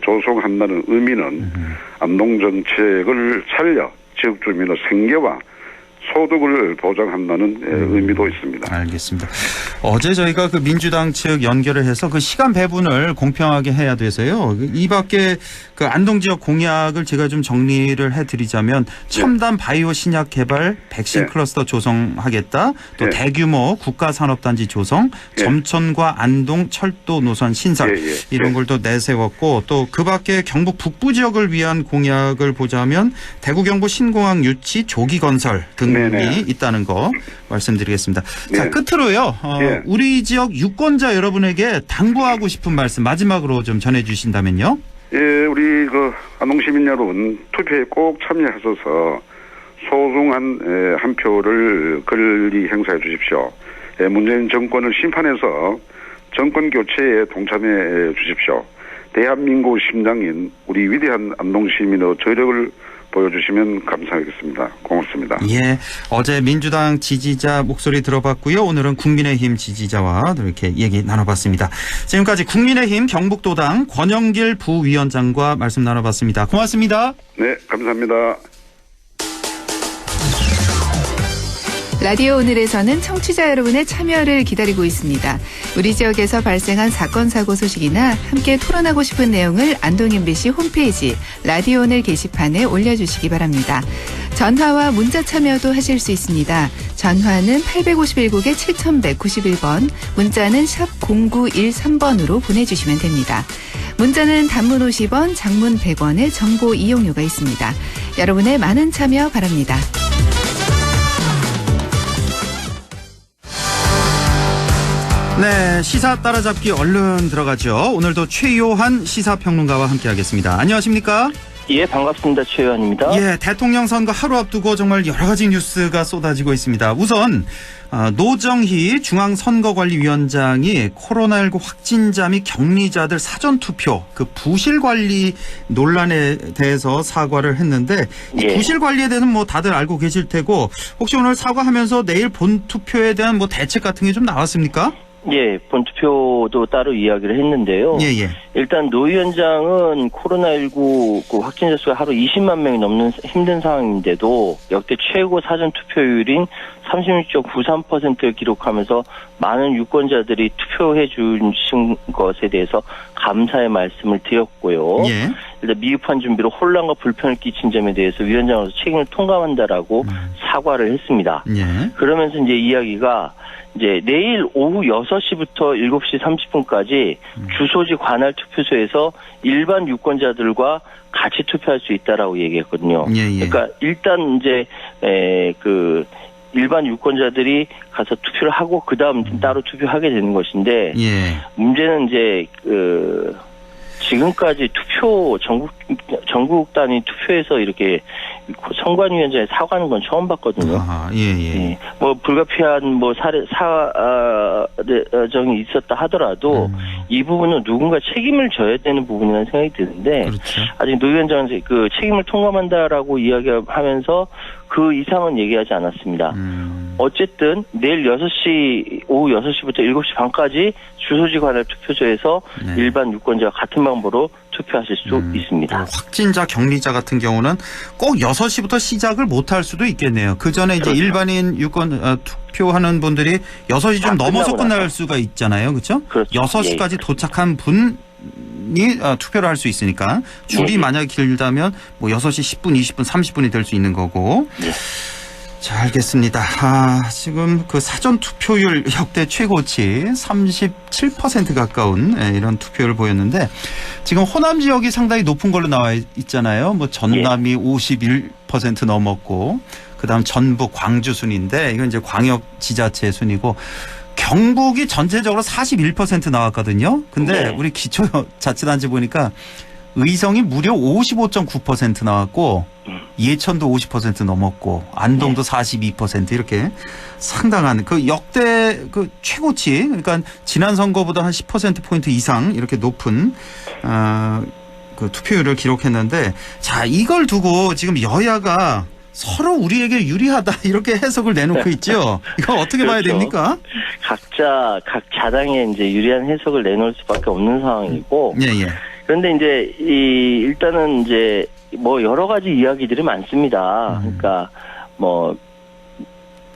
조성한다는 의미는 안동 정책을 살려 지역 주민의 생계와 소득을 보장한다는 의미도 있습니다.
알겠습니다. 어제 저희가 그 민주당 측 연결을 해서 그 시간 배분을 공평하게 해야 돼서요. 이 밖에 그 안동 지역 공약을 제가 좀 정리를 해드리자면 첨단 바이오 신약 개발, 백신 클러스터 조성하겠다. 또 대규모 국가산업단지 조성, 점천과 안동 철도 노선 신설 이런 걸 또 내세웠고 또 그 밖에 경북 북부 지역을 위한 공약을 보자면 대구 경부 신공항 유치 조기 건설 등이 있다는 거 말씀드리겠습니다. 자, 끝으로요. 우리 지역 유권자 여러분에게 당부하고 싶은 말씀 마지막으로 좀 전해주신다면요.
우리 그 안동 시민 여러분 투표에 꼭 참여하셔서 소중한 한 표를 권리 행사해 주십시오. 문재인 정권을 심판해서 정권 교체에 동참해 주십시오. 대한민국 심장인 우리 위대한 안동 시민의 저력을 보여주시면 감사하겠습니다. 고맙습니다.
예, 어제 민주당 지지자 목소리 들어봤고요. 오늘은 국민의힘 지지자와 이렇게 얘기 나눠봤습니다. 지금까지 국민의힘 경북도당 권영길 부위원장과 말씀 나눠봤습니다. 고맙습니다.
네, 감사합니다.
라디오 오늘에서는 청취자 여러분의 참여를 기다리고 있습니다. 우리 지역에서 발생한 사건 사고 소식이나 함께 토론하고 싶은 내용을 안동 MBC 홈페이지 라디오 오늘 게시판에 올려주시기 바랍니다. 전화와 문자 참여도 하실 수 있습니다. 전화는 851국에 7191번, 문자는 샵 0913번으로 보내주시면 됩니다. 문자는 단문 50원, 장문 100원의 정보 이용료가 있습니다. 여러분의 많은 참여 바랍니다.
네, 시사 따라잡기 얼른 들어가죠. 오늘도 최요한 시사평론가와 함께하겠습니다. 안녕하십니까?
예, 반갑습니다. 최요한입니다.
예, 대통령 선거 하루 앞두고 정말 여러 가지 뉴스가 쏟아지고 있습니다. 우선 노정희 중앙선거관리위원장이 코로나19 확진자 및 격리자들 사전투표 그 부실관리 논란에 대해서 사과를 했는데 이 부실관리에 대해서는 뭐 다들 알고 계실 테고 혹시 오늘 사과하면서 내일 본투표에 대한 뭐 대책 같은 게 좀 나왔습니까?
예, 본투표도 따로 이야기를 했는데요. 일단 노 위원장은 코로나19 그 확진자 수가 하루 20만 명이 넘는 힘든 상황인데도 역대 최고 사전투표율인 36.93%를 기록하면서 많은 유권자들이 투표해 주신 것에 대해서 감사의 말씀을 드렸고요. 일단 미흡한 준비로 혼란과 불편을 끼친 점에 대해서 위원장으로서 책임을 통감한다라고 사과를 했습니다. 그러면서 이제 이야기가 이제 내일 오후 6시부터 7시 30분까지 주소지 관할 투표소에서 일반 유권자들과 같이 투표할 수 있다라고 얘기했거든요. 그러니까 일단 이제 그 일반 유권자들이 가서 투표를 하고 그 다음 따로 투표하게 되는 것인데 문제는 이제 그 지금까지 투표 전국 단위 투표에서 이렇게 선관위원장에 사과하는 건 처음 봤거든요. 뭐 불가피한 뭐 사정이 있었다 하더라도 이 부분은 누군가 책임을 져야 되는 부분이라는 생각이 드는데 아직 노 위원장은 그 책임을 통감한다라고 이야기하면서 그 이상은 얘기하지 않았습니다. 어쨌든 내일 6시, 오후 6시부터 7시 반까지 주소지 관할 투표소에서 일반 유권자와 같은 방법으로 투표하실 수 있습니다.
확진자, 격리자 같은 경우는 꼭 6시부터 시작을 못할 수도 있겠네요. 그 전에 이제 일반인 유권 투표하는 분들이 6시 좀 넘어서 끝날 수가 있잖아요. 그렇죠? 6시까지 도착한 분이 투표를 할 수 있으니까 줄이 만약에 길다면 뭐 6시 10분, 20분, 30분이 될 수 있는 거고. 자, 알겠습니다. 지금 그 사전 투표율 역대 최고치 37% 가까운 이런 투표율을 보였는데 지금 호남 지역이 상당히 높은 걸로 나와 있잖아요. 뭐 전남이 51% 넘었고 그다음 전북, 광주 순인데 이건 이제 광역 지자체 순이고 경북이 전체적으로 41% 나왔거든요. 근데 우리 기초자치단체 보니까 의성이 무려 55.9% 나왔고 예천도 50% 넘었고 안동도 42% 이렇게 상당한 그 역대 그 최고치 그러니까 지난 선거보다 한 10%포인트 이상 이렇게 높은 그 투표율을 기록했는데 자 이걸 두고 지금 여야가 서로 우리에게 유리하다 이렇게 해석을 내놓고 있죠. 이거 어떻게 봐야 됩니까?
각 자당에 이제 유리한 해석을 내놓을 수밖에 없는 상황이고. 그런데 이제 일단은 이제 뭐 여러 가지 이야기들이 많습니다. 그러니까 뭐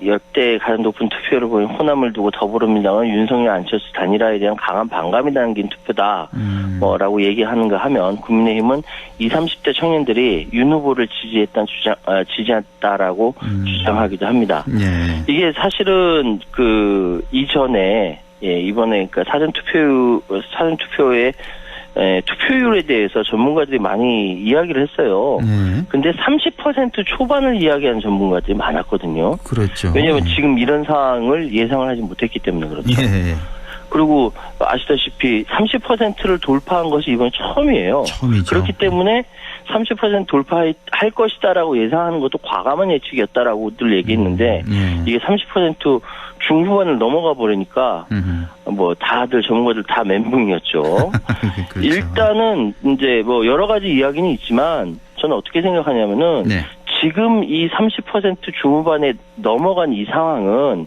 역대 가장 높은 투표를 보인 호남을 두고 더불어민주당은 윤석열 안철수 단일화에 대한 강한 반감이 담긴 투표다 뭐라고 얘기하는가 하면 국민의힘은 20, 30대 청년들이 윤 후보를 지지했다라고 주장하기도 합니다. 이게 사실은 그 이전에 이번에 그러니까 사전 투표에 투표율에 대해서 전문가들이 많이 이야기를 했어요. 근데 30% 초반을 이야기하는 전문가들이 많았거든요.
그렇죠.
왜냐하면 지금 이런 상황을 예상을 하지 못했기 때문에 그렇죠. 그리고 아시다시피 30%를 돌파한 것이 이번 처음이에요.
처음이죠.
그렇기 때문에 30% 돌파할 것이다라고 예상하는 것도 과감한 예측이었다라고 늘 얘기했는데 이게 30% 중후반을 넘어가 버리니까 뭐 다들 전문가들 다 멘붕이었죠.
그렇죠.
일단은 이제 뭐 여러 가지 이야기는 있지만 저는 어떻게 생각하냐면은 지금 이 30% 중후반에 넘어간 이 상황은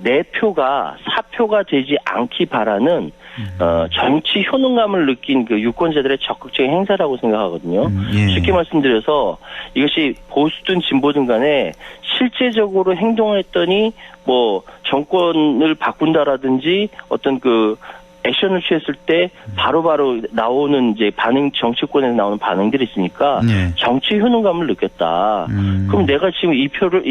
내 표가 사표가 되지 않기 바라는 정치 효능감을 느낀 그 유권자들의 적극적인 행사라고 생각하거든요. 쉽게 말씀드려서 이것이 보수든 진보든 간에 실제적으로 행동을 했더니 뭐 정권을 바꾼다라든지 어떤 그 액션을 취했을 때 바로바로 나오는 이제 반응, 정치권에서 나오는 반응들이 있으니까 정치 효능감을 느꼈다. 그럼 내가 지금 이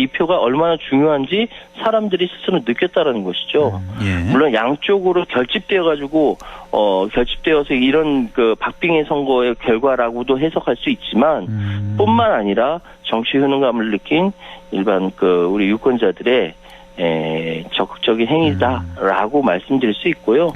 표가 얼마나 중요한지 사람들이 스스로 느꼈다라는 것이죠. 물론 양쪽으로 결집되어서 이런 그 박빙의 선거의 결과라고도 해석할 수 있지만 뿐만 아니라 정치 효능감을 느낀 일반 그 우리 유권자들의 적극적인 행위다라고 말씀드릴 수 있고요.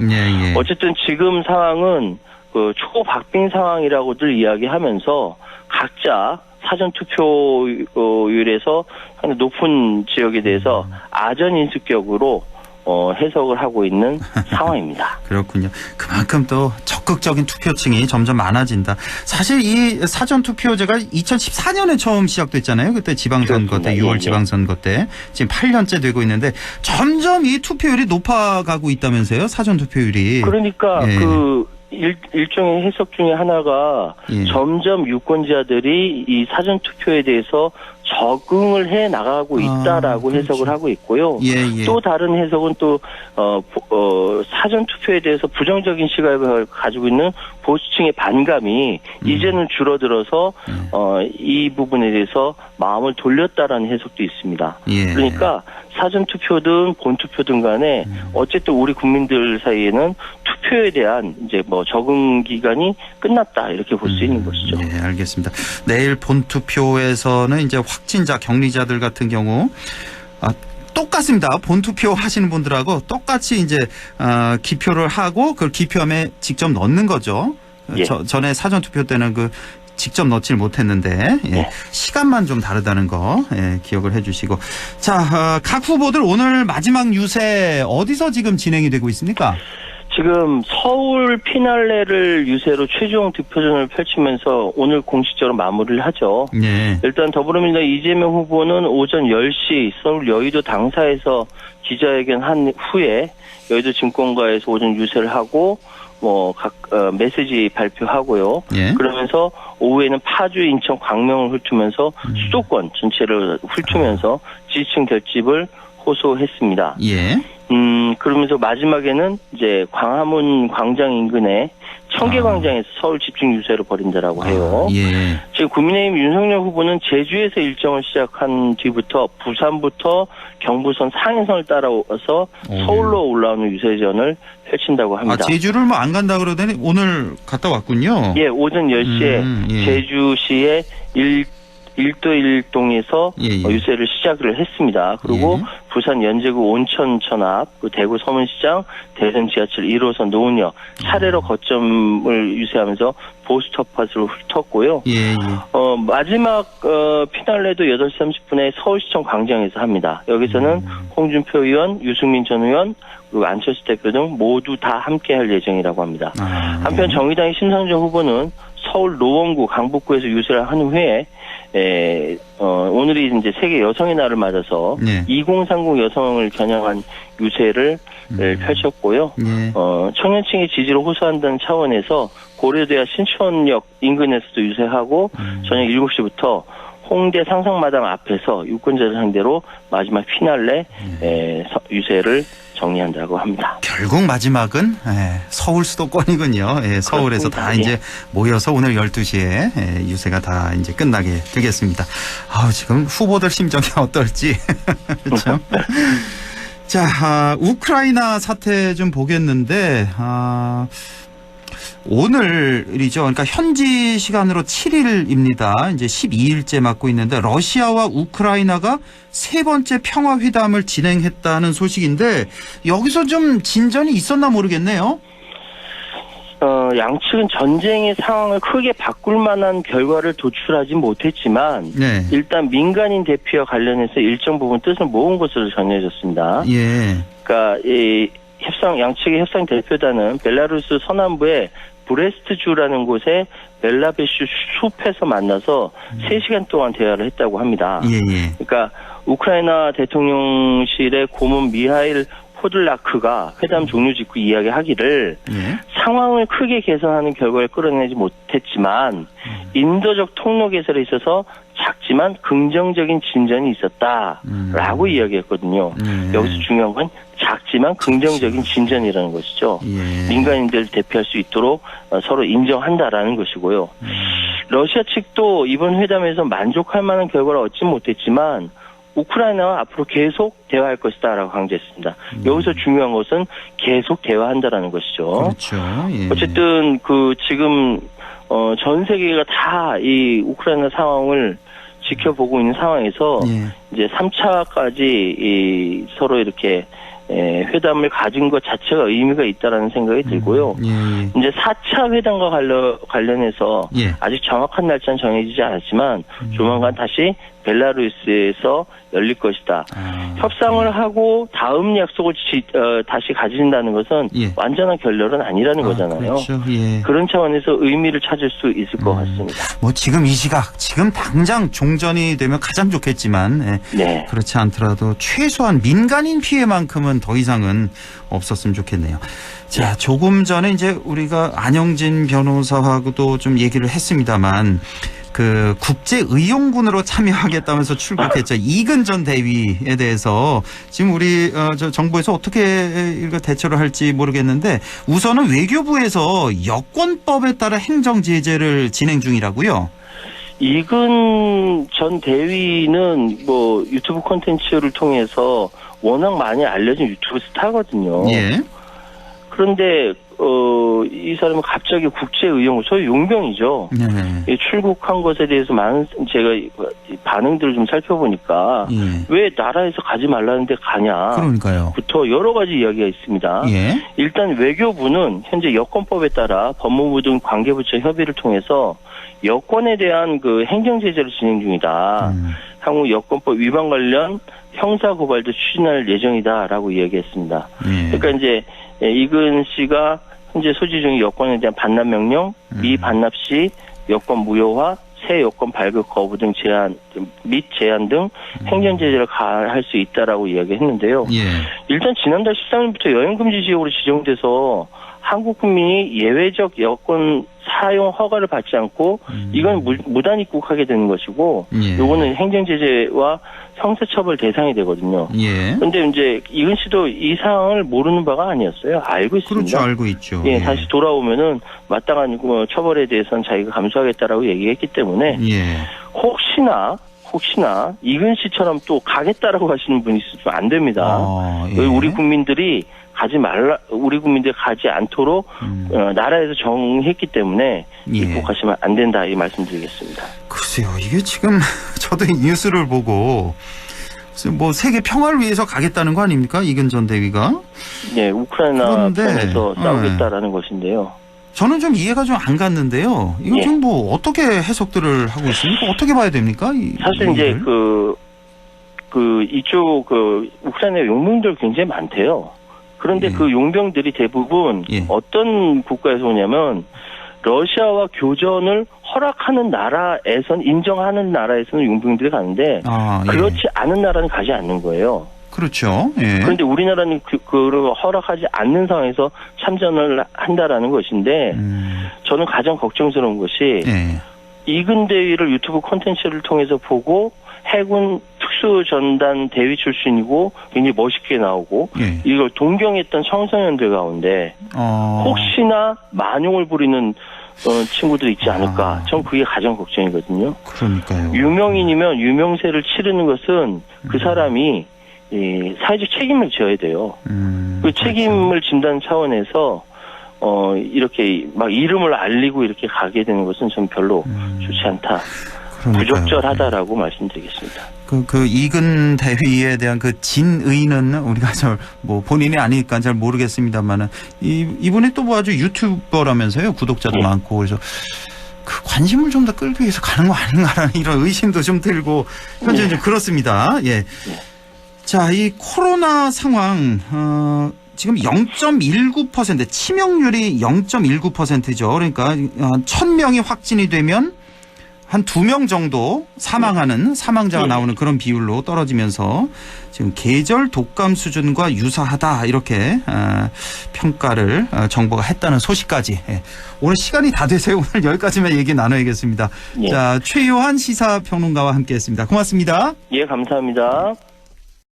어쨌든 지금 상황은 그 초박빙 상황이라고들 이야기하면서 각자 사전 투표율에서 상당히 높은 지역에 대해서 아전인수격으로 해석을 하고 있는 상황입니다.
그렇군요. 그만큼 또 적극적인 투표층이 점점 많아진다. 사실 이 사전투표제가 2014년에 처음 시작됐잖아요. 그때 지방선거 때, 6월 지방선거 때. 지금 8년째 되고 있는데 점점 이 투표율이 높아가고 있다면서요. 사전투표율이.
그러니까 그 일종의 해석 중에 하나가 점점 유권자들이 이 사전투표에 대해서 적응을 해 나가고 있다라고 해석을 하고 있고요. 또 다른 해석은 또 사전 투표에 대해서 부정적인 시각을 가지고 있는 보수층의 반감이 이제는 줄어들어서 이 부분에 대해서 마음을 돌렸다라는 해석도 있습니다. 그러니까 사전 투표든 본 투표든 간에 어쨌든 우리 국민들 사이에는 투표에 대한 이제 뭐 적응 기간이 끝났다 이렇게 볼 수 있는 것이죠.
네, 알겠습니다. 내일 본 투표에서는 이제 확진자, 격리자들 같은 경우 똑같습니다. 본 투표 하시는 분들하고 똑같이 이제 기표를 하고 그걸 기표함에 직접 넣는 거죠. 전에 사전 투표 때는 그 직접 넣질 못했는데 시간만 좀 다르다는 거 기억을 해주시고 자, 각 후보들 오늘 마지막 유세 어디서 지금 진행이 되고 있습니까?
지금 서울 피날레를 유세로 최종 득표전을 펼치면서 오늘 공식적으로 마무리를 하죠. 일단 더불어민주당 이재명 후보는 오전 10시 서울 여의도 당사에서 기자회견 한 후에 여의도 증권가에서 오전 유세를 하고 뭐 각 메시지 발표하고요. 그러면서 오후에는 파주, 인천, 광명을 훑으면서 수도권 전체를 훑으면서 지지층 결집을 호소했습니다. 그러면서 마지막에는 이제 광화문 광장 인근에 청계광장에서 서울 집중 유세를 벌인다라고 해요.
예.
지금 국민의힘 윤석열 후보는 제주에서 일정을 시작한 뒤부터 부산부터 경부선 상해선을 따라서 서울로 올라오는 유세전을 펼친다고 합니다.
제주를 뭐 안 간다 그러더니 오늘 갔다 왔군요.
예, 오전 10시에
예.
제주시의 1도1동에서 유세를 시작을 했습니다. 그리고 부산 연제구 온천천 앞, 대구 서문시장, 대전 지하철 1호선 노은역 차례로 거점을 유세하면서 보수톱팟으로 훑었고요. 마지막 피날레도 8시 30분에 서울시청 광장에서 합니다. 여기서는 홍준표 의원, 유승민 전 의원, 그리고 안철수 대표 등 모두 다 함께할 예정이라고 합니다. 한편 정의당의 심상정 후보는 서울 노원구, 강북구에서 유세를 한 후에 오늘이 이제 세계 여성의 날을 맞아서 2030 여성을 겨냥한 유세를 펼쳤고요. 청년층의 지지를 호소한다는 차원에서 고려대학 신촌역 인근에서도 유세하고 저녁 7시부터 홍대 상상마당 앞에서 유권자들 상대로 마지막 피날레 유세를 정리한다고 합니다.
결국 마지막은 서울 수도권이군요. 서울에서 다 이제 모여서 오늘 12시에 유세가 다 이제 끝나게 되겠습니다. 지금 후보들 심정이 어떨지. 그렇죠? 자, 우크라이나 사태 좀 보겠는데, 오늘이죠. 그러니까 현지 시간으로 7일입니다. 이제 12일째 맞고 있는데 러시아와 우크라이나가 세 번째 평화회담을 진행했다는 소식인데 여기서 좀 진전이 있었나 모르겠네요.
양측은 전쟁의 상황을 크게 바꿀 만한 결과를 도출하지 못했지만 일단 민간인 대피와 관련해서 일정 부분 뜻을 모은 것으로 전해졌습니다. 그러니까 양측의 협상 대표단은 벨라루스 서남부의 브레스트주라는 곳에 벨라베슈 숲에서 만나서 3시간 동안 대화를 했다고 합니다. 그러니까 우크라이나 대통령실의 고문 미하일 포들라크가 회담 종료 직후 이야기하기를 상황을 크게 개선하는 결과를 끌어내지 못했지만 인도적 통로 개설에 있어서 작지만 긍정적인 진전이 있었다라고 이야기했거든요. 여기서 중요한 건 작지만 긍정적인 진전이라는 것이죠. 민간인들 대피할 수 있도록 서로 인정한다라는 것이고요. 러시아 측도 이번 회담에서 만족할 만한 결과를 얻지 못했지만 우크라이나와 앞으로 계속 대화할 것이다라고 강조했습니다. 여기서 중요한 것은 계속 대화한다라는 것이죠.
그렇죠.
어쨌든 지금 전 세계가 다 이 우크라이나 상황을 지켜보고 있는 상황에서 이제 3차까지 서로 이렇게 회담을 가진 것 자체가 의미가 있다라는 생각이 들고요. 이제 4차 회담과 관련해서 아직 정확한 날짜는 정해지지 않았지만 조만간 다시 벨라루스에서 열릴 것이다. 협상을 하고 다음 약속을 다시 가진다는 것은 완전한 결렬은 아니라는 거잖아요.
그렇죠.
그런 차원에서 의미를 찾을 수 있을 것 같습니다.
뭐 지금 이 시각, 지금 당장 종전이 되면 가장 좋겠지만 그렇지 않더라도 최소한 민간인 피해만큼은 더 이상은 없었으면 좋겠네요. 자, 조금 전에 이제 우리가 안영진 변호사하고도 좀 얘기를 했습니다만 국제의용군으로 참여하겠다면서 출국했죠. 이근 전 대위에 대해서 지금 우리 정부에서 어떻게 대처를 할지 모르겠는데 우선은 외교부에서 여권법에 따라 행정 제재를 진행 중이라고요.
이근 전 대위는 유튜브 콘텐츠를 통해서 워낙 많이 알려진 유튜브 스타거든요. 그런데 이 사람은 갑자기 국제의용군, 소위 용병이죠. 출국한 것에 대해서 많은 제가 반응들을 좀 살펴보니까 왜 나라에서 가지 말라는데 가냐.
그러니까요.
부터 여러 가지 이야기가 있습니다. 일단 외교부는 현재 여권법에 따라 법무부 등 관계부처 협의를 통해서 여권에 대한 행정 제재를 진행 중이다. 향후 여권법 위반 관련 형사 고발도 추진할 예정이다라고 이야기했습니다. 그러니까 이제 이근 씨가 현재 소지 중인 여권에 대한 반납 명령, 미반납 시 여권 무효화, 새 여권 발급 거부 등 제한 등 행정 제재를 가할 수 있다라고 이야기했는데요. 일단 지난달 13일부터 여행 금지 지역으로 지정돼서 한국 국민이 예외적 여권 사용 허가를 받지 않고 이건 무단 입국하게 되는 것이고 요거는 행정제재와 형사처벌 대상이 되거든요. 그런데 이제 이근 씨도 이 상황을 모르는 바가 아니었어요. 알고 있습니다.
그렇죠. 알고 있죠.
예, 다시 돌아오면은 마땅한 처벌에 대해서는 자기가 감수하겠다라고 얘기했기 때문에 혹시나 이근 씨처럼 또 가겠다라고 하시는 분이 있으면 안 됩니다. 우리 국민들이 우리 국민들이 가지 않도록 나라에서 정했기 때문에 입국하시면 안 된다 이 말씀드리겠습니다.
글쎄요, 이게 지금 저도 이 뉴스를 보고 뭐 세계 평화를 위해서 가겠다는 거 아닙니까? 이근 전 대위가?
네, 우크라이나 편에서 싸우겠다라는 것인데요.
저는 좀 이해가 좀 안 갔는데요. 이거 좀 뭐 어떻게 해석들을 하고 있습니까? 어떻게 봐야 됩니까?
사실 이제 이쪽 우크라이나 용병들 굉장히 많대요. 그런데 그 용병들이 대부분 어떤 국가에서 오냐면 러시아와 교전을 허락하는 나라에선 인정하는 나라에서는 용병들이 가는데 그렇지 않은 나라는 가지 않는 거예요.
그렇죠.
그런데 우리나라는 그걸 허락하지 않는 상황에서 참전을 한다라는 것인데 저는 가장 걱정스러운 것이 이근 대위를 유튜브 콘텐츠를 통해서 보고 해군 특수전단 대위 출신이고 굉장히 멋있게 나오고 이걸 동경했던 청소년들 가운데 혹시나 만용을 부리는 친구들이 있지 않을까. 전 그게 가장 걱정이거든요.
그러니까요.
유명인이면 유명세를 치르는 것은 그 사람이 사회적 책임을 져야 돼요. 그 책임을 진다는 차원에서 이렇게 막 이름을 알리고 이렇게 가게 되는 것은 전 별로 좋지 않다. 부적절하다라고 말씀드리겠습니다.
그 이근 대위에 대한 그 진의는 우리가 뭐 본인이 아니니까 잘 모르겠습니다만은 이분이 또 뭐 아주 유튜버라면서요. 구독자도 많고 그래서 그 관심을 좀 더 끌기 위해서 가는 거 아닌가라는 이런 의심도 좀 들고 현재 좀 그렇습니다. 자, 이 코로나 상황 지금 0.19% 치명률이 0.19%죠. 그러니까 1,000명이 확진이 되면 한 2명 정도 사망자가 나오는 그런 비율로 떨어지면서 지금 계절 독감 수준과 유사하다 이렇게 평가를 정부가 했다는 소식까지. 오늘 시간이 다 돼서요. 오늘 여기까지만 얘기 나눠야겠습니다. 자, 최요한 시사평론가와 함께했습니다. 고맙습니다.
예, 감사합니다.